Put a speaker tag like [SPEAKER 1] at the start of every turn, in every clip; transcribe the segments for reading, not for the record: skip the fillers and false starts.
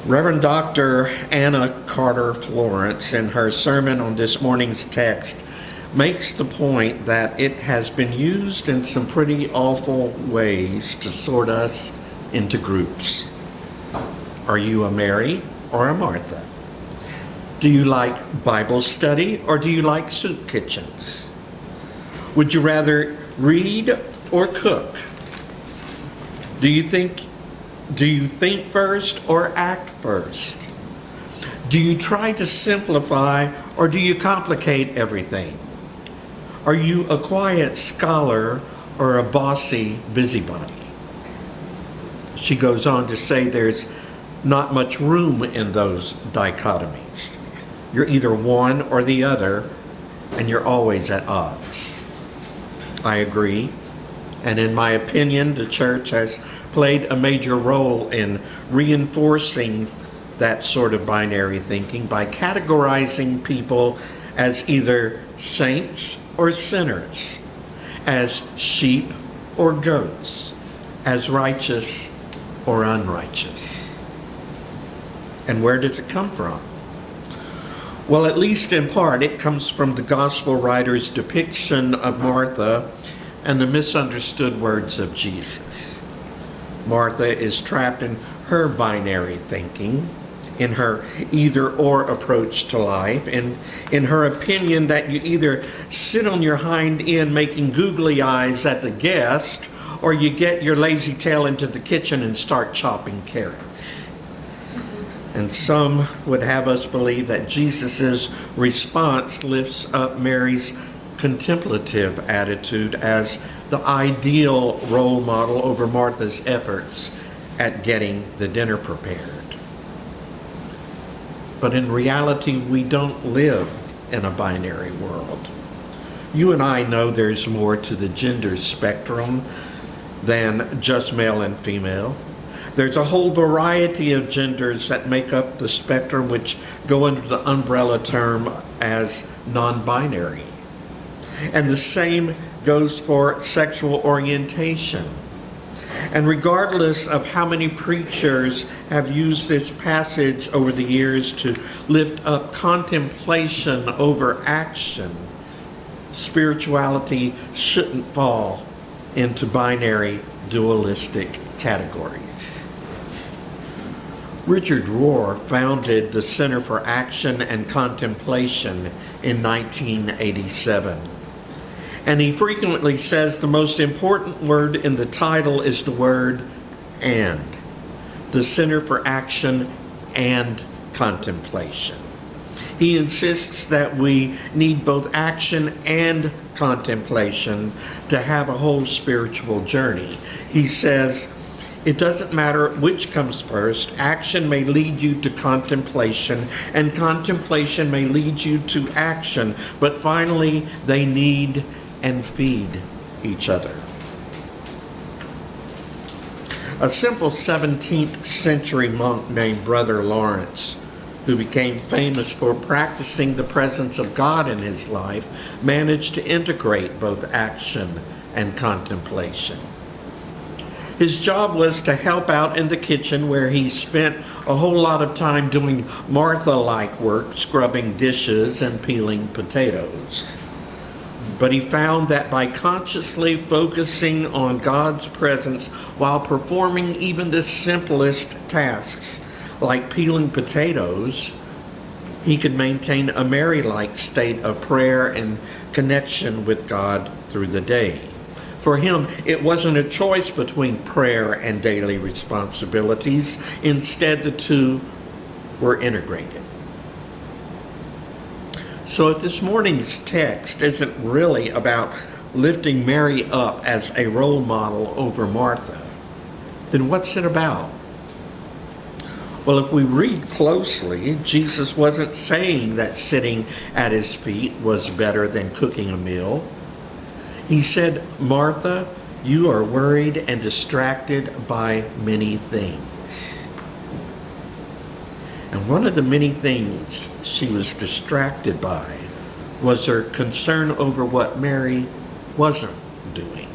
[SPEAKER 1] Reverend Dr. Anna Carter Florence, in her sermon on this morning's text, makes the point that it has been used in some pretty awful ways to sort us into groups. Are you a Mary or a Martha? Do you like Bible study or do you like soup kitchens? Would you rather read or cook? Do you think first or act first? Do you try to simplify or do you complicate everything? Are you a quiet scholar or a bossy busybody? She goes on to say there's not much room in those dichotomies. You're either one or the other, and you're always at odds. I agree. And in my opinion, the church has played a major role in reinforcing that sort of binary thinking by categorizing people as either saints or sinners, as sheep or goats, as righteous or unrighteous. And where does it come from? Well, at least in part, it comes from the gospel writer's depiction of Martha and the misunderstood words of Jesus. Martha is trapped in her binary thinking, in her either-or approach to life, in her opinion that you either sit on your hind end making googly eyes at the guest, or you get your lazy tail into the kitchen and start chopping carrots. And some would have us believe that Jesus' response lifts up Mary's contemplative attitude as the ideal role model over Martha's efforts at getting the dinner prepared. But in reality, we don't live in a binary world. You and I know there's more to the gender spectrum than just male and female. There's a whole variety of genders that make up the spectrum, which go under the umbrella term as non-binary. And the same goes for sexual orientation. And regardless of how many preachers have used this passage over the years to lift up contemplation over action, spirituality shouldn't fall into binary dualistic categories. Richard Rohr founded the Center for Action and Contemplation in 1987. And he frequently says the most important word in the title is the word "and." The Center for Action and Contemplation. He insists that we need both action and contemplation to have a whole spiritual journey. He says, it doesn't matter which comes first. Action may lead you to contemplation, and contemplation may lead you to action, but finally they need and feed each other. A simple 17th century monk named Brother Lawrence, who became famous for practicing the presence of God in his life, managed to integrate both action and contemplation. His job was to help out in the kitchen, where he spent a whole lot of time doing Martha-like work, scrubbing dishes and peeling potatoes. But he found that by consciously focusing on God's presence while performing even the simplest tasks, like peeling potatoes, he could maintain a Mary-like state of prayer and connection with God through the day. For him, it wasn't a choice between prayer and daily responsibilities. Instead, the two were integrated. So if this morning's text isn't really about lifting Mary up as a role model over Martha, then what's it about? Well, if we read closely, Jesus wasn't saying that sitting at his feet was better than cooking a meal. He said, Martha, you are worried and distracted by many things. And one of the many things she was distracted by was her concern over what Mary wasn't doing.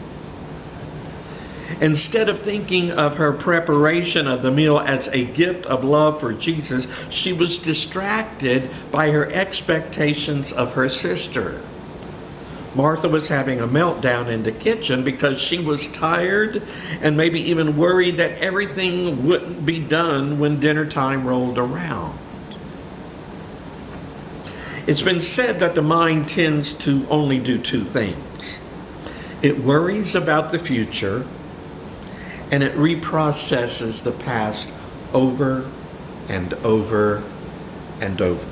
[SPEAKER 1] Instead of thinking of her preparation of the meal as a gift of love for Jesus, she was distracted by her expectations of her sister. Martha was having a meltdown in the kitchen because she was tired and maybe even worried that everything wouldn't be done when dinner time rolled around. It's been said that the mind tends to only do two things. It worries about the future, and it reprocesses the past over and over and over.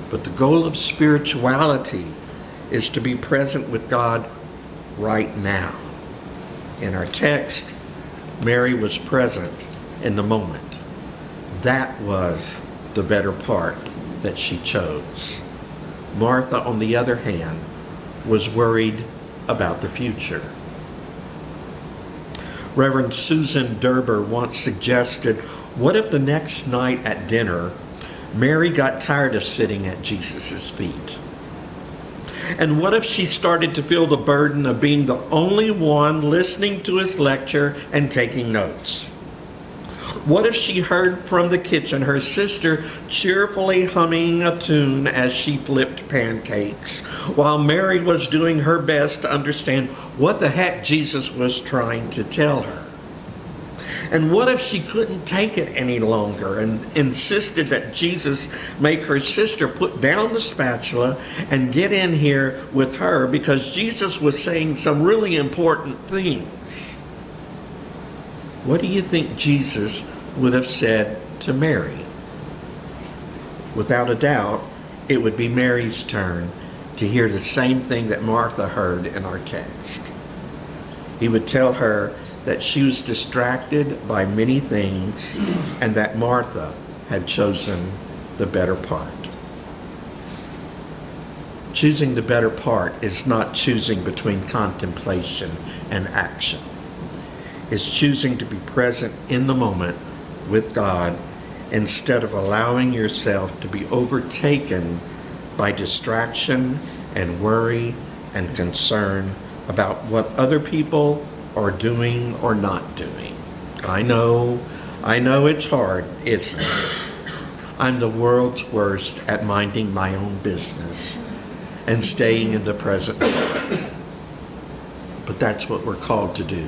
[SPEAKER 1] But the goal of spirituality is to be present with God right now. In our text, Mary was present in the moment. That was the better part that she chose. Martha, on the other hand, was worried about the future. Reverend Susan Derber once suggested, what if the next night at dinner, Mary got tired of sitting at Jesus' feet? And what if she started to feel the burden of being the only one listening to his lecture and taking notes? What if she heard from the kitchen her sister cheerfully humming a tune as she flipped pancakes, while Mary was doing her best to understand what the heck Jesus was trying to tell her? And what if she couldn't take it any longer and insisted that Jesus make her sister put down the spatula and get in here with her because Jesus was saying some really important things? What do you think Jesus would have said to Mary? Without a doubt, it would be Mary's turn to hear the same thing that Martha heard in our text. He would tell her that she was distracted by many things and that Martha had chosen the better part. Choosing the better part is not choosing between contemplation and action. It's choosing to be present in the moment with God instead of allowing yourself to be overtaken by distraction and worry and concern about what other people are doing or not doing. I know it's hard. I'm the world's worst at minding my own business and staying in the present moment. But that's what we're called to do.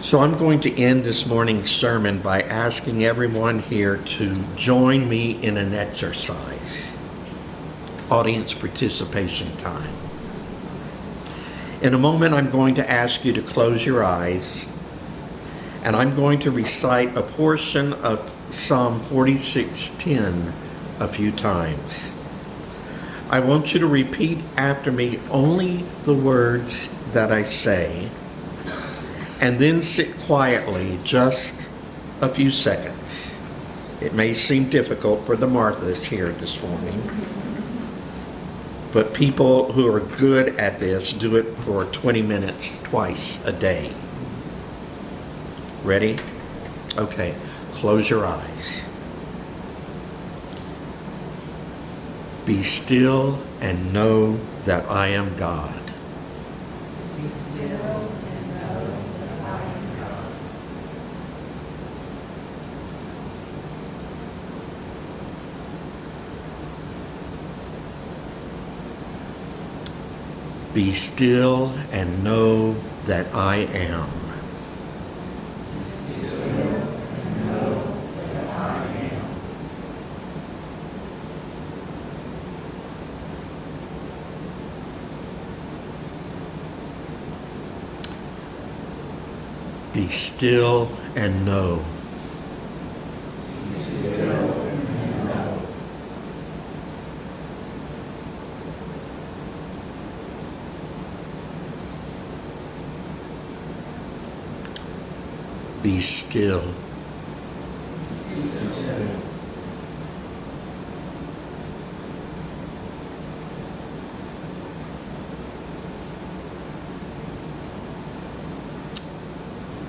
[SPEAKER 1] So I'm going to end this morning's sermon by asking everyone here to join me in an exercise. Audience participation time. In a moment, I'm going to ask you to close your eyes, and I'm going to recite a portion of Psalm 46:10 a few times. I want you to repeat after me only the words that I say, and then sit quietly just a few seconds. It may seem difficult for the Marthas here this morning, but people who are good at this do it for 20 minutes twice a day. Ready? Okay, close your eyes. Be still and know that I am God.
[SPEAKER 2] Be still and know that I am God.
[SPEAKER 1] Be still and know that I am.
[SPEAKER 2] Be still and know that I am.
[SPEAKER 1] Be still and know.
[SPEAKER 2] Be still and know.
[SPEAKER 1] Be still.
[SPEAKER 2] Be still.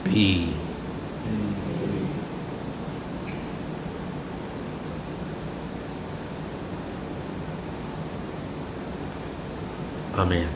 [SPEAKER 1] Be. Amen.